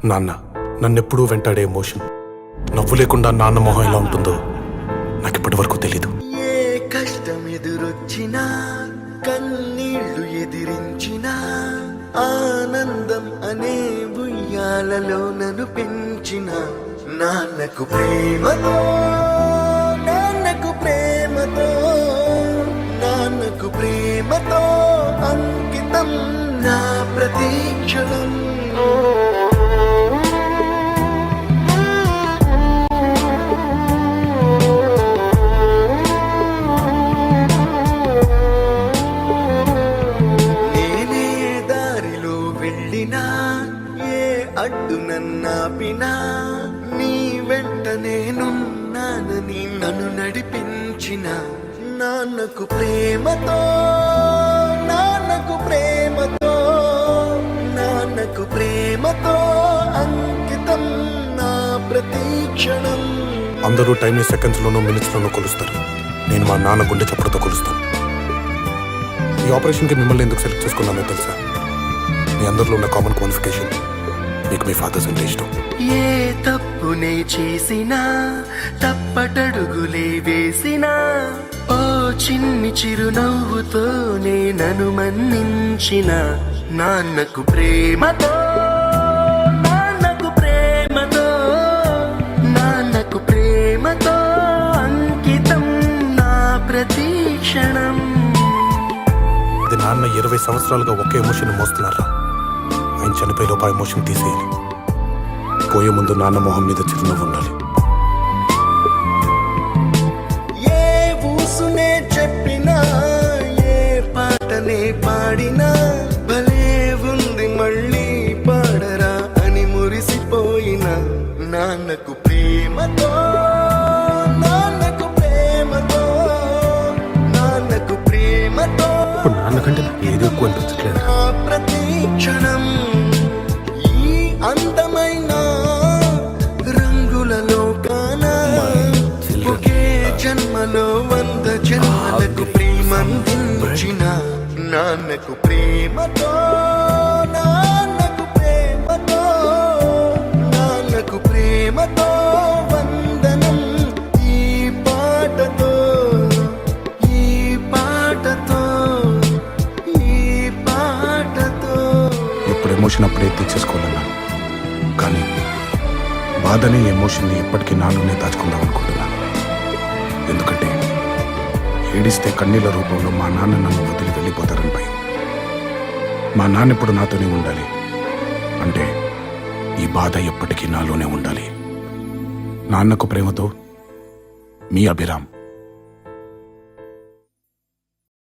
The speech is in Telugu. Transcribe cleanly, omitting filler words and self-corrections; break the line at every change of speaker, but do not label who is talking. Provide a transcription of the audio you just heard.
నాన్న నన్నెప్పుడూ వెంటాడే ఎమోషన్. నవ్వు లేకుండా నాన్న మొహం ఎలా ఉంటుందో నాకు ఇప్పటి వరకు తెలీదు.
ఏ కష్టం ఎదురొచ్చినా, కన్నీళ్లు ఎదిరించినా, ఆనందం అనే ఉయ్యాలలో నన్ను పెంచిన నాన్నకు ప్రేమతో, నాన్నకు ప్రేమతో, నాన్నకు ప్రేమతో అంకితం నా ప్రతీక్షణం. నేనే దారిలో వెళ్ళినా, ఏ అడ్డు నన్నాపినా, నీ వెంట నేనున్నానని నన్ను నడిపించిన నాన్నకు ప్రేమతో, నాన్నకు ప్రేమతో, నాన్నకు ప్రేమతో అంకితం నా ప్రతీక్షణం.
అందరూ టైంని సెకండ్స్లోనూ మినిట్స్లోనూ కొలుస్తారు. నేను మా నాన్న గుండె చప్పుడుతో కొలుస్తాను. ఈ ఆపరేషన్కి మిమ్మల్ని ఎందుకు సెలెక్ట్ చేసుకున్నానో తెలుసా? మీ అందరిలో ఉన్న కామన్ క్వాలిఫికేషన్, మీకు మీ ఫాదర్స్ అంటే ఇష్టం.
ఏ తప్పునే చేసినా, తప్పటడుగులే వేసినా, ఓ చిన్ని చిరునవ్వుతోనే నన్ను మన్నించిన నాన్నకు ప్రేమతో, నాన్నకు ప్రేమతో, నాన్నకు ప్రేమతో అంకితం నా ప్రతీక్షణం.
అది నాన్న 20 సంవత్సరాలుగా ఒకే ఎమోషన్ మోస్తున్నారా? ఆయన చనిపోయే లోపు ఆ ఎమోషన్ తీసేయాలి. పోయే ముందు నాన్న మొహం మీద చిరునవ్వు ఉండాలి.
ఏ ఊసునే చెప్పినా, ఏ పాటనే పాడినా, భలే ఉంది మళ్ళీ పాడరా అని మురిసిపోయిన నాన్నకు ప్రేమతో, నాన్నకు ప్రేమతో, నాన్నకు ప్రేమతో
ఇప్పుడు నాన్నకంటే నాకు ఏది ఎక్కువ అనిపించట్లేదు.
నా ప్రతీక్షణం. ఈ అందమైన రంగులలో కానా, ఒకే జన్మలో 100 జన్మలకు ప్రేమందించిన నాన్నకు ప్రేమతో, నాన్నకు ప్రేమతో, నాన్నకు ప్రేమతో వందనం. ఈ పాటతో, ఈ పాటతో, ఈ పాటతో.
ఇప్పుడు ఎమోషన్ అప్పుడే తీర్చేసుకోవాలన్నా, కానీ బాధనే ఎమోషన్ని ఎప్పటికీ నాలోనే దాచుకుందాం అనుకుంటున్నాను. ఎందుకంటే ఏడిస్తే కన్నీళ్ళ రూపంలో మా నాన్న నన్ను వదిలి వెళ్ళిపోతారని భయం. మా నాన్న ఇప్పుడు నాతోనే ఉండాలి అంటే ఈ బాధ ఎప్పటికీ నాలోనే ఉండాలి. నాన్నకు ప్రేమతో, మీ అభిరామ్.